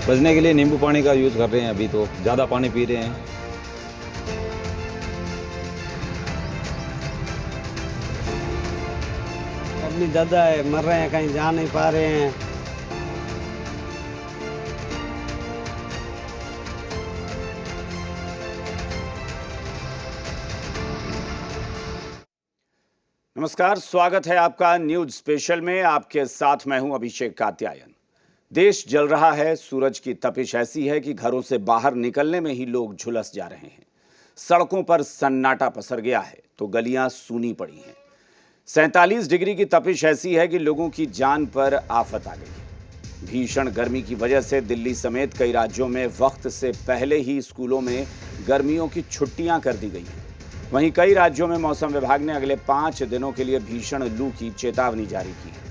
बचने के लिए नींबू पानी का यूज़ कर रहे हैं। अभी तो ज़्यादा पानी पी रहे हैं। गर्मी ज़्यादा है, मर रहे हैं, कहीं जा नहीं पा रहे हैं। नमस्कार, स्वागत है आपका न्यूज स्पेशल में। आपके साथ मैं हूं अभिषेक कात्यायन। देश जल रहा है। सूरज की तपिश ऐसी है कि घरों से बाहर निकलने में ही लोग झुलस जा रहे हैं। सड़कों पर सन्नाटा पसर गया है तो गलियां सूनी पड़ी हैं। 47 डिग्री की तपिश ऐसी है कि लोगों की जान पर आफत आ गई है। भीषण गर्मी की वजह से दिल्ली समेत कई राज्यों में वक्त से पहले ही स्कूलों में गर्मियों की छुट्टियां कर दी गई हैं। वहीं कई राज्यों में मौसम विभाग ने अगले 5 दिनों के लिए भीषण लू की चेतावनी जारी की है।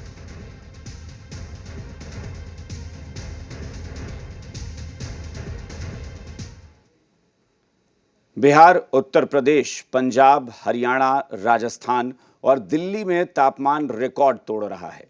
बिहार, उत्तर प्रदेश, पंजाब, हरियाणा, राजस्थान और दिल्ली में तापमान रिकॉर्ड तोड़ रहा है।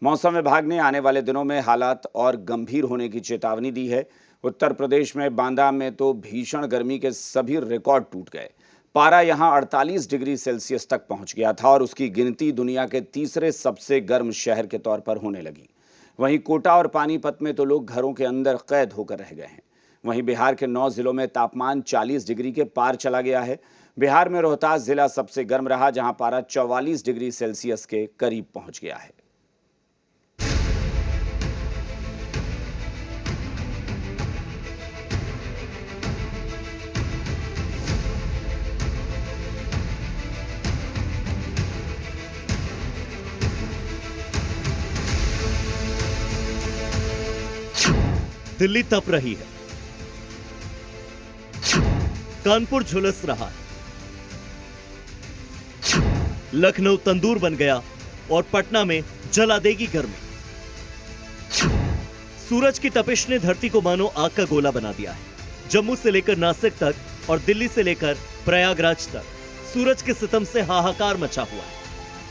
मौसम विभाग ने आने वाले दिनों में हालात और गंभीर होने की चेतावनी दी है। उत्तर प्रदेश में बांदा में तो भीषण गर्मी के सभी रिकॉर्ड टूट गए। पारा यहां 48 डिग्री सेल्सियस तक पहुंच गया था और उसकी गिनती दुनिया के तीसरे सबसे गर्म शहर के तौर पर होने लगी। वहीं कोटा और पानीपत में तो लोग घरों के अंदर कैद होकर रह गए हैं। वहीं बिहार के 9 जिलों में तापमान 40 डिग्री के पार चला गया है। बिहार में रोहतास जिला सबसे गर्म रहा, जहां पारा 44 डिग्री सेल्सियस के करीब पहुंच गया है। दिल्ली तप रही है, कानपुर झुलस रहा है, लखनऊ तंदूर बन गया और पटना में जला देगी गर्मी। सूरज की तपिश ने धरती को मानो आग का गोला बना दिया है। जम्मू से लेकर नासिक तक और दिल्ली से लेकर प्रयागराज तक सूरज के सितम से हाहाकार मचा हुआ है।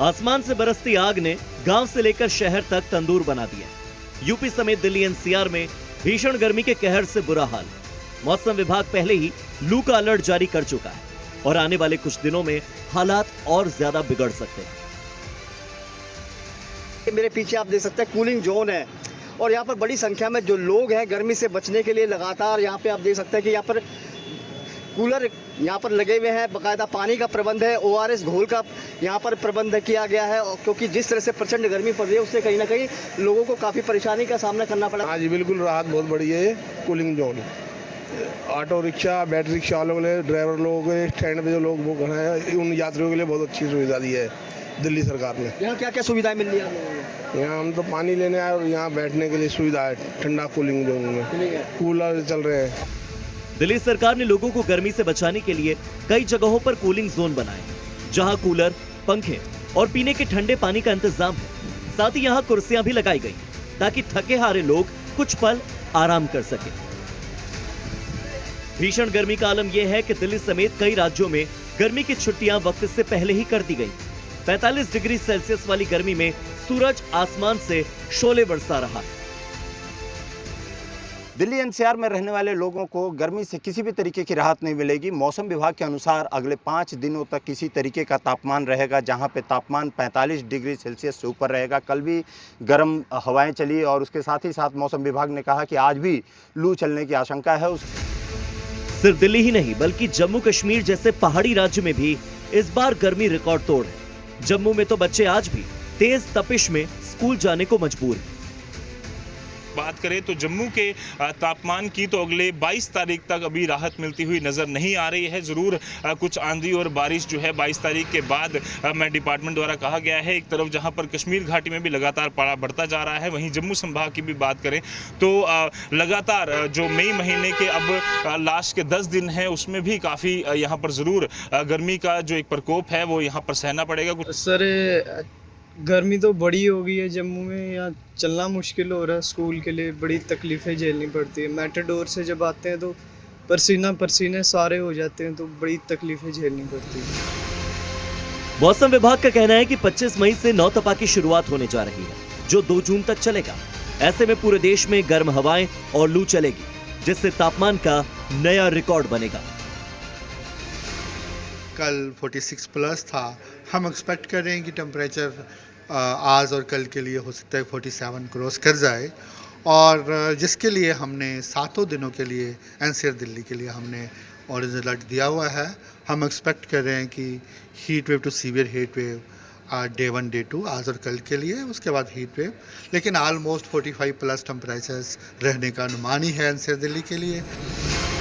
आसमान से बरसती आग ने गांव से लेकर शहर तक तंदूर बना दिया। यूपी समेत दिल्ली एनसीआर में भीषण गर्मी के कहर से बुरा हाल। मौसम विभाग पहले ही लू का अलर्ट जारी कर चुका है और आने वाले कुछ दिनों में हालात और ज्यादा बिगड़ सकते हैं। मेरे पीछे आप देख सकते हैं कूलिंग जोन है और यहाँ पर बड़ी संख्या में जो लोग हैं गर्मी से बचने के लिए लगातार यहाँ पे आप देख सकते हैं कि यहाँ पर कूलर यहाँ पर लगे हुए हैं। बाकायदा पानी का प्रबंध है, ORS घोल का यहाँ पर प्रबंध किया गया है क्योंकि जिस तरह से प्रचंड गर्मी पड़ रही है उससे कहीं ना कहीं लोगों को काफ़ी परेशानी का सामना करना पड़ा। हाँ जी, बिल्कुल राहत बहुत बड़ी है। Cooling zone, auto rickshaw, battery rickshaw वालों के लिए, ड्राइवर लोगों के, स्टैंड पे जो लोग बुक हैं उन यात्रियों के लिए बहुत अच्छी सुविधा दी है दिल्ली सरकार ने। यहाँ क्या क्या सुविधाएं मिल रही है आप लोगों को? यहाँ हम तो पानी लेने आए और यहाँ बैठने के लिए सुविधा है। ठंडा कूलिंग जोन में कूलर चल रहे हैं। दिल्ली सरकार ने लोगों को गर्मी से बचाने के लिए कई जगहों पर कूलिंग जोन बनाए, जहां कूलर, पंखे और पीने के ठंडे पानी का इंतजाम है। साथ ही यहां कुर्सियां भी लगाई गई ताकि थके हारे लोग कुछ पल आराम कर सके। भीषण गर्मी का आलम यह है कि दिल्ली समेत कई राज्यों में गर्मी की छुट्टियां वक्त से पहले ही कर दी गई। 45 डिग्री सेल्सियस वाली गर्मी में सूरज आसमान से शोले बरसा रहा है। दिल्ली एनसीआर में रहने वाले लोगों को गर्मी से किसी भी तरीके की राहत नहीं मिलेगी। मौसम विभाग के अनुसार अगले 5 दिनों तक किसी तरीके का तापमान रहेगा, जहां पे तापमान 45 डिग्री सेल्सियस से ऊपर रहेगा। कल भी गर्म हवाएं चली और उसके साथ ही साथ मौसम विभाग ने कहा कि आज भी लू चलने की आशंका है। सिर्फ दिल्ली ही नहीं बल्कि जम्मू कश्मीर जैसे पहाड़ी राज्य में भी इस बार गर्मी रिकॉर्ड तोड़ है। जम्मू में तो बच्चे आज भी तेज तपिश में स्कूल जाने को मजबूर हैं। बात करें तो जम्मू के तापमान की तो अगले 22 तारीख तक अभी राहत मिलती हुई नज़र नहीं आ रही है। ज़रूर कुछ आंधी और बारिश जो है 22 तारीख के बाद में डिपार्टमेंट द्वारा कहा गया है। एक तरफ जहां पर कश्मीर घाटी में भी लगातार पारा बढ़ता जा रहा है, वहीं जम्मू संभाग की भी बात करें तो लगातार जो मई महीने के अब लास्ट के 10 दिन हैं उसमें भी काफ़ी यहाँ पर ज़रूर गर्मी का जो एक प्रकोप है वो यहाँ पर सहना पड़ेगा। सर गर्मी तो बड़ी हो गई है जम्मू में, यहाँ चलना मुश्किल हो रहा है। स्कूल के लिए बड़ी तकलीफ़ें झेलनी पड़ती है। मेटाडोर से जब आते हैं तो पसीना पसीने सारे हो जाते हैं, तो बड़ी तकलीफ़ें झेलनी पड़ती है। मौसम विभाग का कहना है कि 25 मई से नौतपा की शुरुआत होने जा रही है, जो 2 जून तक चलेगा। ऐसे में पूरे देश में गर्म हवाएं और लू चलेगी, जिससे तापमान का नया रिकॉर्ड बनेगा। कल 46 प्लस था। हम एक्सपेक्ट कर रहे हैं कि टेम्परेचर आज और कल के लिए हो सकता है 47 क्रॉस कर जाए, और जिसके लिए हमने 7 दिनों के लिए एनसीआर दिल्ली के लिए हमने ऑरेंज अलर्ट दिया हुआ है। हम एक्सपेक्ट कर रहे हैं कि heat wave to severe heat wave day 1 day 2 आज और कल के लिए, उसके बाद हीट वेव, लेकिन ऑलमोस्ट 45 प्लस टेम्परेचर्स रहने का अनुमान ही है एनसीआर दिल्ली के लिए।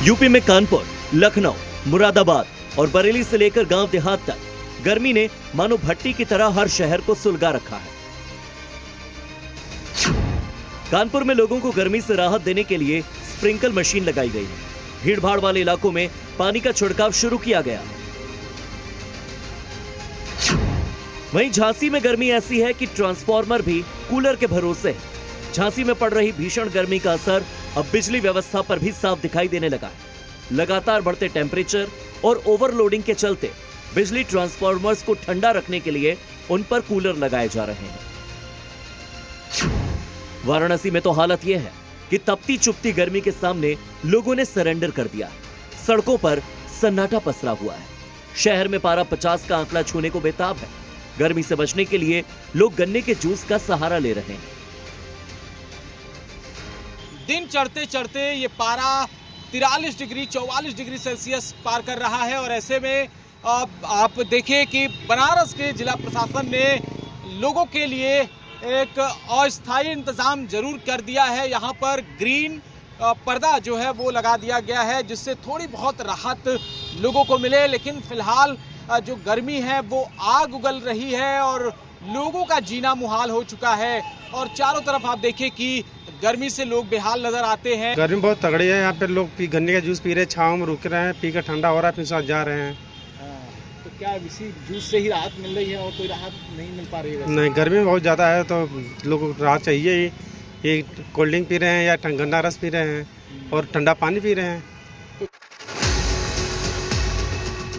यूपी में कानपुर, लखनऊ, मुरादाबाद और बरेली से लेकर गांव देहात तक गर्मी ने मानो भट्टी की तरह हर शहर को सुलगा रखा है। कानपुर में लोगों को गर्मी से राहत देने के लिए स्प्रिंकल मशीन लगाई गई है। भीड़ भाड़ वाले इलाकों में पानी का छिड़काव शुरू किया गया। वहीं झांसी में गर्मी ऐसी है कि ट्रांसफार्मर भी कूलर के भरोसे है। झांसी में पड़ रही भीषण गर्मी का असर अब बिजली व्यवस्था पर भी साफ दिखाई देने लगा है। लगातार बढ़ते टेम्परेचर और ओवरलोडिंग के चलते बिजली ट्रांसफार्मर्स को ठंडा रखने के लिए उन पर कूलर लगाए जा रहे हैं। वाराणसी में तो हालत यह है कि तपती चुपती गर्मी के सामने लोगों ने सरेंडर कर दिया। सड़कों पर सन्नाटा पसरा हुआ है। शहर में पारा 50 का आंकड़ा छूने को बेताब है। गर्मी से बचने के लिए लोग गन्ने के जूस का सहारा ले रहे हैं। दिन चढ़ते चढ़ते ये पारा 43 डिग्री 44 डिग्री सेल्सियस पार कर रहा है, और ऐसे में आप देखिए कि बनारस के जिला प्रशासन ने लोगों के लिए एक अस्थायी इंतजाम जरूर कर दिया है। यहाँ पर ग्रीन पर्दा जो है वो लगा दिया गया है, जिससे थोड़ी बहुत राहत लोगों को मिले। लेकिन फिलहाल जो गर्मी है वो आग उगल रही है और लोगों का जीना मुहाल हो चुका है, और चारों तरफ आप देखिए कि गर्मी से लोग बेहाल नजर आते हैं। गर्मी बहुत तगड़ी है। यहाँ पे लोग गन्ने का जूस पी रहे हैं, छाँव में रुक रहे हैं, पी कर ठंडा हो रहा है, फिर साथ जा रहे हैं। तो क्या इसी जूस से ही राहत मिल रही है और कोई राहत नहीं मिल पा रही है? नहीं, गर्मी बहुत ज़्यादा है तो लोगों को राहत चाहिए ही। ये कोल्ड ड्रिंक पी रहे हैं या गन्ना रस पी रहे हैं और ठंडा पानी पी रहे हैं।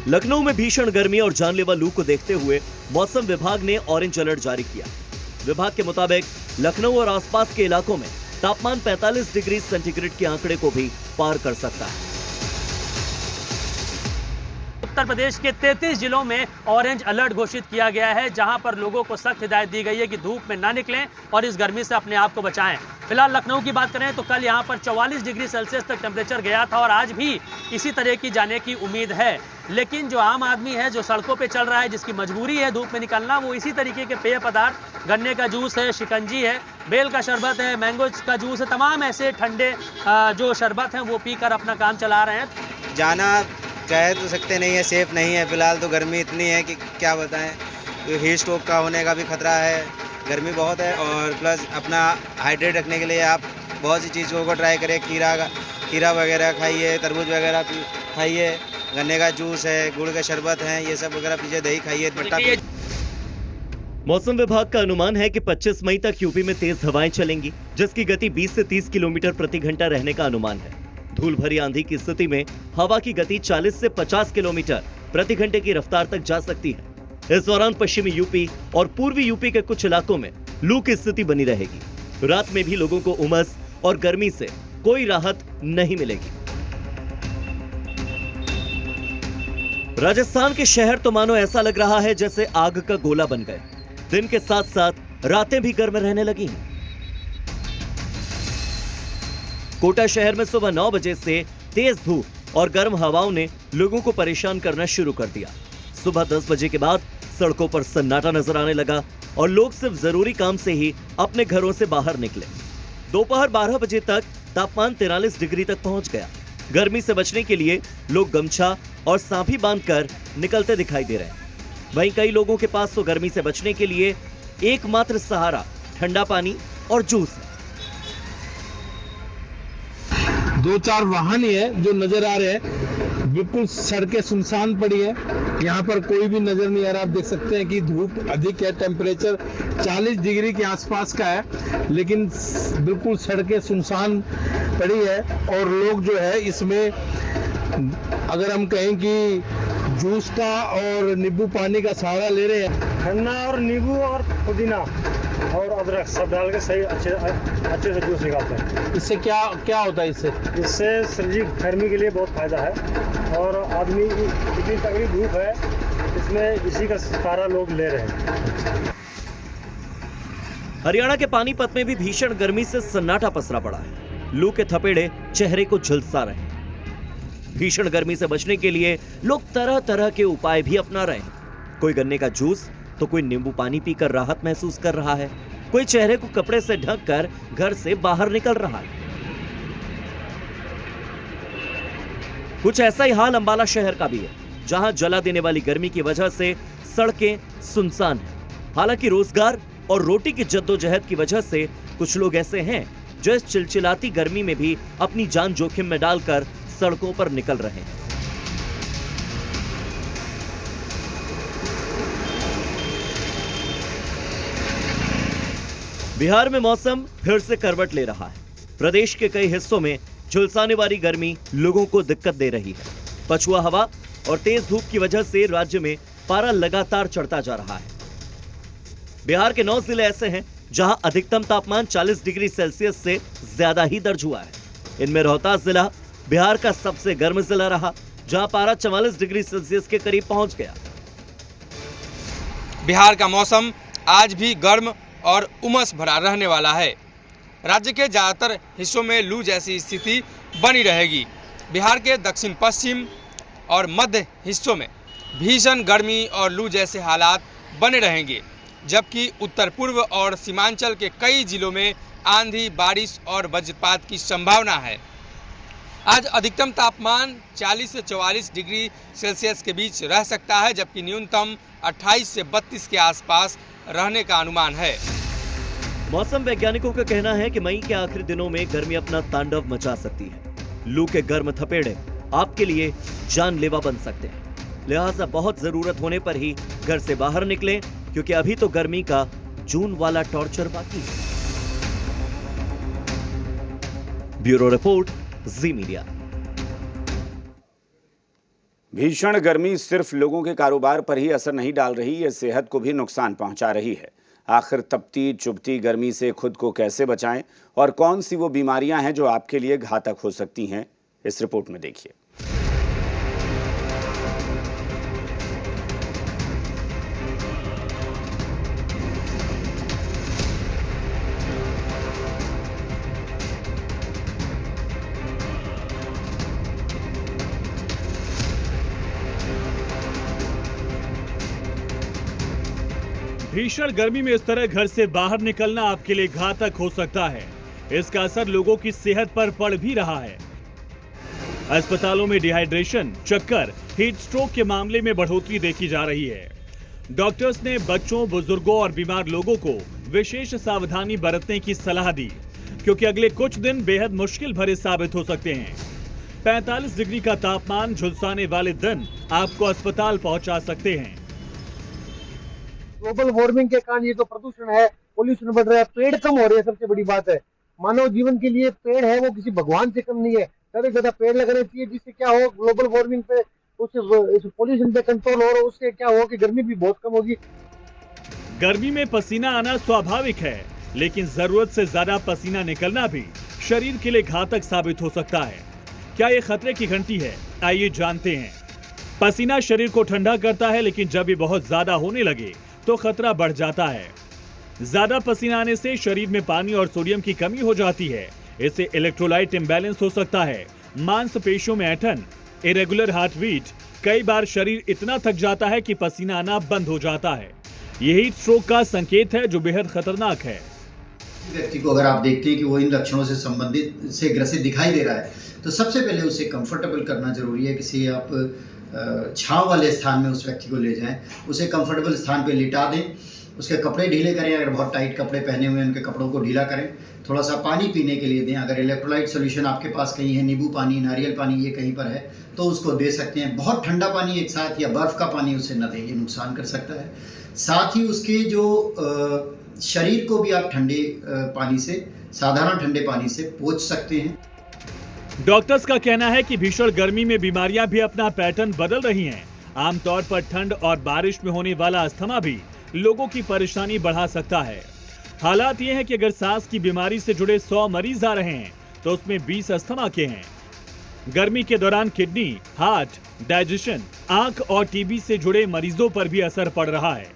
लखनऊ में भीषण गर्मी और जानलेवा लू को देखते हुए मौसम विभाग ने ऑरेंज अलर्ट जारी किया। विभाग के मुताबिक लखनऊ और आसपास के इलाकों में तापमान 45 डिग्री सेंटीग्रेड के आंकड़े को भी पार कर सकता है। उत्तर प्रदेश के 33 जिलों में ऑरेंज अलर्ट घोषित किया गया है, जहां पर लोगों को सख्त हिदायत दी गई है कि धूप में ना निकलें और इस गर्मी से अपने आप को बचाएं। फिलहाल लखनऊ की बात करें तो कल यहां पर 44 डिग्री सेल्सियस तक टेम्परेचर गया था, और आज भी इसी तरह की जाने की उम्मीद है। लेकिन जो आम आदमी है, जो सड़कों पे चल रहा है, जिसकी मजबूरी है धूप में निकलना, वो इसी तरीके के पेय पदार्थ, गन्ने का जूस है, शिकंजी है, बेल का शरबत है, मैंगो का जूस है, तमाम ऐसे ठंडे जो शरबत हैं वो पीकर अपना काम चला रहे हैं। जाना कह तो सकते नहीं है, सेफ नहीं है। फिलहाल तो गर्मी इतनी है कि क्या बताएं, हीट स्ट्रोक का होने का भी खतरा है। गर्मी बहुत है, और प्लस अपना हाइड्रेट रखने के लिए आप बहुत सी चीज़ों को ट्राई करें। खीरा वगैरह खाइए, तरबूज वगैरह खाइए, गन्ने का जूस है, गुड़ का शरबत है, ये सब वगैरह पीजिए, दही खाइए, मट्टा। मौसम विभाग का अनुमान है कि 25 मई तक यूपी में तेज हवाएं चलेंगी, जिसकी गति 20 से 30 किलोमीटर प्रति घंटा रहने का अनुमान है। धूल भरी आंधी की स्थिति में हवा की गति 40 से 50 किलोमीटर प्रति घंटे की रफ्तार तक जा सकती है। इस दौरान पश्चिमी यूपी और पूर्वी यूपी के कुछ इलाकों में लू की स्थिति बनी रहेगी। रात में भी लोगों को उमस और गर्मी से कोई राहत नहीं मिलेगी। राजस्थान के शहर तो मानो ऐसा लग रहा है जैसे आग का गोला बन गए। दिन के साथ साथ रातें भी गर्म रहने लगी हैं। कोटा शहर में सुबह 9 बजे से तेज धूप और गर्म हवाओं ने लोगों को परेशान करना शुरू कर दिया। सुबह 10 बजे के बाद सड़कों पर सन्नाटा नजर आने लगा और लोग सिर्फ जरूरी काम से ही अपने घरों से बाहर निकले। दोपहर 12 बजे तक तापमान 43 डिग्री तक पहुंच गया। गर्मी से बचने के लिए लोग गमछा और सांभी बांधकर निकलते दिखाई दे रहे हैं। वहीं कई लोगों के पास तो गर्मी से बचने के लिए एकमात्र सहारा ठंडा पानी और जूस है। 2-4 वाहन ही है जो नजर आ रहे हैं। बिल्कुल सड़कें सुनसान पड़ी है, यहाँ पर कोई भी नजर नहीं आ रहा। आप देख सकते हैं कि धूप अधिक है, टेम्परेचर 40 डिग्री के आसपास का है, लेकिन बिल्कुल सड़कें सुनसान पड़ी है। और लोग जो है इसमें अगर हम कहें कि जूस का और नींबू पानी का सहारा ले रहे हैं। ठंडा और नींबू और पुदीना और अदरक सब डाल के सही अच्छे से जूस निकालते हैं। इससे क्या क्या होता है? इससे शरीर गर्मी के लिए बहुत फायदा है और आदमी इतनी तगड़ी धूप है, इसमें इसी का सहारा लोग ले रहे हैं। हरियाणा के पानीपत में भी भीषण गर्मी से सन्नाटा पसरा पड़ा है। लू के थपेड़े चेहरे को झुलसा रहे हैं। भीषण गर्मी से बचने के लिए लोग तरह तरह के उपाय भी अपना रहे हैं। कोई गन्ने का जूस तो कोई नींबू पानी पीकर राहत महसूस कर रहा है, कोई चेहरे को कपड़े से ढककर घर से बाहर निकल रहा है। कुछ ऐसा ही हाल अंबाला शहर का भी है, जहां जला देने वाली गर्मी की वजह से सड़कें सुनसान हैं। हालांकि रोजगार और रोटी की जद्दोजहद की वजह से कुछ लोग ऐसे हैं जो इस चिलचिलाती गर्मी में भी अपनी जान जोखिम में डालकर सड़कों पर निकल रहे हैं। बिहार में मौसम फिर से करवट ले रहा है। प्रदेश के कई हिस्सों में झुलसाने वाली गर्मी लोगों को दिक्कत दे रही है। पछुआ हवा और तेज धूप की वजह से राज्य में पारा लगातार चढ़ता जा रहा है। बिहार के 9 जिले ऐसे हैं जहां अधिकतम तापमान 40 डिग्री सेल्सियस से ज्यादा ही दर्ज हुआ है। इनमें रोहतास जिला बिहार का सबसे गर्म जिला रहा, जहां पारा 44 डिग्री सेल्सियस के करीब पहुंच गया। बिहार का मौसम आज भी गर्म और उमस भरा रहने वाला है। राज्य के ज़्यादातर हिस्सों में लू जैसी स्थिति बनी रहेगी। बिहार के दक्षिण पश्चिम और मध्य हिस्सों में भीषण गर्मी और लू जैसे हालात बने रहेंगे, जबकि उत्तर पूर्व और सीमांचल के कई जिलों में आंधी, बारिश और वज्रपात की संभावना है। आज अधिकतम तापमान 40 से 44 डिग्री सेल्सियस के बीच रह सकता है, जबकि न्यूनतम 28 से 32 के आसपास रहने का अनुमान है। मौसम वैज्ञानिकों का कहना है कि मई के आखिरी दिनों में गर्मी अपना तांडव मचा सकती है। लू के गर्म थपेड़े आपके लिए जानलेवा बन सकते हैं। लिहाजा बहुत जरूरत होने पर ही घर से बाहर निकलें, क्योंकि अभी तो गर्मी का जून वाला टॉर्चर बाकी है। ब्यूरो रिपोर्ट, जी मीडिया। भीषण गर्मी सिर्फ लोगों के कारोबार पर ही असर नहीं डाल रही, ये सेहत को भी नुकसान पहुंचा रही है। आखिर तपती चुभती गर्मी से खुद को कैसे बचाएं और कौन सी वो बीमारियां हैं जो आपके लिए घातक हो सकती हैं, इस रिपोर्ट में देखिए। भीषण गर्मी में इस तरह घर से बाहर निकलना आपके लिए घातक हो सकता है। इसका असर लोगों की सेहत पर पड़ भी रहा है। अस्पतालों में डिहाइड्रेशन, चक्कर, हीट स्ट्रोक के मामले में बढ़ोतरी देखी जा रही है। डॉक्टर्स ने बच्चों, बुजुर्गों और बीमार लोगों को विशेष सावधानी बरतने की सलाह दी, क्योंकि अगले कुछ दिन बेहद मुश्किल भरे साबित हो सकते हैं। 45 डिग्री का तापमान झुलसाने वाले दिन आपको अस्पताल पहुंचा सकते हैं। ग्लोबल वार्मिंग के कारण ये तो प्रदूषण है, पोल्यूशन बढ़ रहा है, पेड़ कम हो रहे हैं। सबसे बड़ी बात है, मानव जीवन के लिए पेड़ है वो किसी भगवान से कम नहीं है। ज्यादा से ज्यादा पेड़ लगाने चाहिए, जिससे क्या हो, ग्लोबल वार्मिंग पे, उससे पोल्यूशन पे कंट्रोल हो, उससे क्या हो कि गर्मी भी बहुत कम होगी। गर्मी में पसीना आना स्वाभाविक है, लेकिन जरूरत से ज्यादा पसीना निकलना भी शरीर के लिए घातक साबित हो सकता है। क्या ये खतरे की घंटी है? आइए जानते हैं। पसीना शरीर को ठंडा करता है, लेकिन जब ये बहुत ज्यादा होने लगे तो खतरा बढ़ जाता है। ज्यादा पसीना आने से शरीर में पानी और सोडियम की कमी हो जाती है। इससे इलेक्ट्रोलाइट इंबैलेंस हो सकता है, मांसपेशियों में ऐंठन, इरेगुलर हार्ट बीट, कई बार शरीर इतना थक जाता है कि पसीना आना बंद हो जाता है। यही हीट स्ट्रोक का संकेत है, जो बेहद खतरनाक है। व्यक्ति को अगर आप देखते हैं कि वो इन लक्षणों से संबंधित से ग्रसित दिखाई दे रहा है, तो सबसे पहले उसे कंफर्टेबल करना जरूरी है। किसी आप छांव वाले स्थान में उस व्यक्ति को ले जाएं, उसे कंफर्टेबल स्थान पे लिटा दें, उसके कपड़े ढीले करें। अगर बहुत टाइट कपड़े पहने हुए हैं, उनके कपड़ों को ढीला करें। थोड़ा सा पानी पीने के लिए दें। अगर इलेक्ट्रोलाइट सोल्यूशन आपके पास कहीं है, नींबू पानी, नारियल पानी, ये कहीं पर है तो उसको दे सकते हैं। बहुत ठंडा पानी एक साथ या बर्फ़ का पानी उसे न दें, ये नुकसान कर सकता है। साथ ही उसके जो शरीर को भी आप ठंडे पानी से, साधारण ठंडे पानी से पोंछ सकते हैं। डॉक्टर्स का कहना है कि भीषण गर्मी में बीमारियां भी अपना पैटर्न बदल रही हैं। आमतौर पर ठंड और बारिश में होने वाला अस्थमा भी लोगों की परेशानी बढ़ा सकता है। हालात ये है कि अगर सांस की बीमारी से जुड़े 100 मरीज आ रहे हैं तो उसमें 20 अस्थमा के हैं। गर्मी के दौरान किडनी, हार्ट, डाइजेशन, आंख और टीबी से जुड़े मरीजों पर भी असर पड़ रहा है।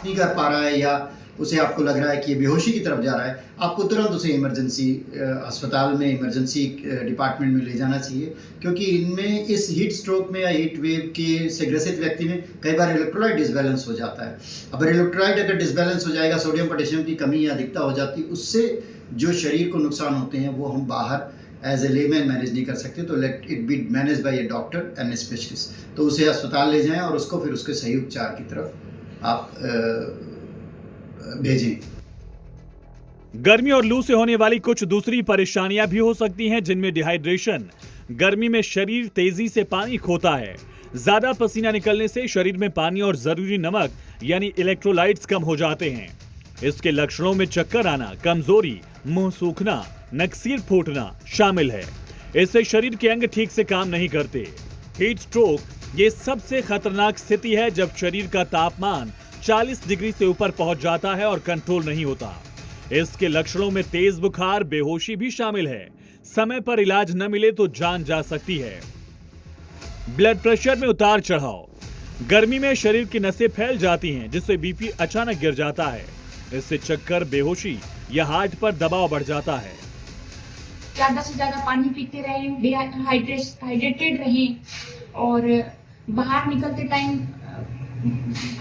नहीं कर पा रहा है या उसे आपको लग रहा है कि ये बेहोशी की तरफ जा रहा है, आपको तुरंत उसे इमरजेंसी अस्पताल में, इमरजेंसी डिपार्टमेंट में ले जाना चाहिए, क्योंकि इनमें इस हीट स्ट्रोक में या हीट वेव के से ग्रसित व्यक्ति में कई बार इलेक्ट्रोलाइट डिसबैलेंस हो जाता है। अब इलेक्ट्रोलाइट अगर डिसबैलेंस हो जाएगा, सोडियम पोटेशियम की कमी या अधिकता हो जाती है, उससे जो शरीर को नुकसान होते हैं वो हम बाहर एज ए लेमैन मैनेज नहीं कर सकते। तो let it be manage by A doctor and A specialist. तो उसे अस्पताल ले जाएं और उसको फिर उसके सही उपचार की तरफ आप भेजें। गर्मी और लू से होने वाली कुछ दूसरी परेशानियां भी हो सकती हैं, जिनमें डिहाइड्रेशन। गर्मी में शरीर तेजी से पानी खोता है। ज्यादा पसीना निकलने से शरीर में पानी और जरूरी नमक यानी इलेक्ट्रोलाइट्स कम हो जाते हैं। इसके लक्षणों में चक्कर आना, कमजोरी, मुंह सूखना, नक्सीर फूटना शामिल है। इससे शरीर के अंग ठीक से काम नहीं करते। हीट स्ट्रोक ये सबसे खतरनाक स्थिति है जब शरीर का तापमान 40 डिग्री से ऊपर पहुंच जाता है और कंट्रोल नहीं होता। इसके लक्षणों में तेज बुखार, बेहोशी भी शामिल है। समय पर इलाज न मिले तो जान जा सकती है। ब्लड प्रेशर में उतार चढ़ाव। गर्मी में शरीर की नसें फैल जाती हैं, जिससे बीपी अचानक गिर जाता है। इससे चक्कर, बेहोशी या हार्ट पर दबाव बढ़ जाता है। ज्यादा से ज्यादा पानी पीते रहें, हाइड्रेटेड रहें और बाहर निकलते टाइम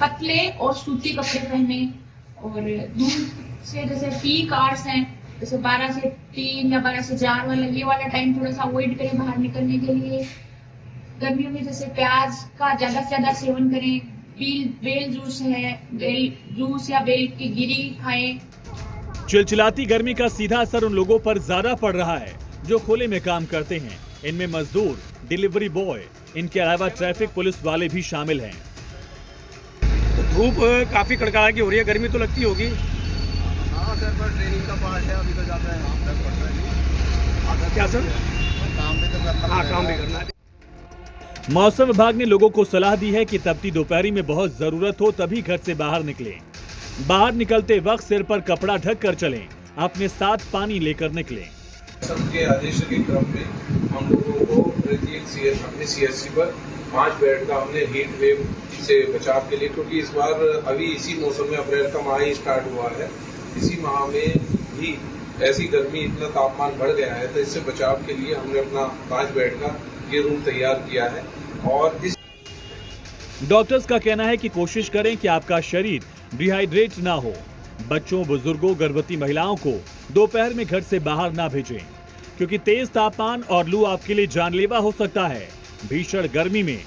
पतले और सूती कपड़े पहने। और धूप से जैसे पीक आवर्स हैं, जैसे 12 से 3 या 12 से 4 वाला, ये वाला टाइम थोड़ा सा अवॉइड करें बाहर निकलने के लिए। गर्मियों में जैसे प्याज का ज्यादा से ज्यादा सेवन करें। बेल जूस है, बेल जूस या बेल की गिरी खाएं। चिलचिलाती गर्मी का सीधा असर उन लोगों पर ज्यादा पड़ रहा है जो खुले में काम करते हैं। इनमें मजदूर, डिलीवरी बॉय, इनके अलावा ट्रैफिक पुलिस वाले भी शामिल हैं। धूप काफी कड़कड़ा की हो रही है, गर्मी तो लगती होगी। हाँ सर, पर ट्रेनिंग का पार्ट है, अभी तो जाते हैं। क्या सर? काम भी तो करना। हाँ, काम भी करना है। मौसम विभाग ने लोगों को सलाह दी है कि तपती दोपहरी में बहुत जरूरत हो तभी घर से बाहर निकलें। बाहर निकलते वक्त सिर पर कपड़ा ढक कर चलें। अपने साथ पानी लेकर निकलें। सबके आदेश के क्रम में हम लोगों को प्रत्येक अपने CHC पर 5 बेड का हमने हीट वेव से बचाव के लिए, क्योंकि इस बार अभी इसी मौसम में अप्रैल का माह ही स्टार्ट हुआ है, इसी माह में भी ऐसी गर्मी, इतना तापमान बढ़ गया है, तो इससे बचाव के लिए हमने अपना 5 बेड का ये रूम तैयार किया है। और इस डॉक्टर्स का कहना है कि कोशिश करें कि आपका शरीर डिहाइड्रेट ना हो। बच्चों, बुजुर्गों, गर्भवती महिलाओं को दोपहर में घर से बाहर ना भेजें, क्योंकि तेज तापमान और लू आपके लिए जानलेवा हो सकता है। भीषण गर्मी में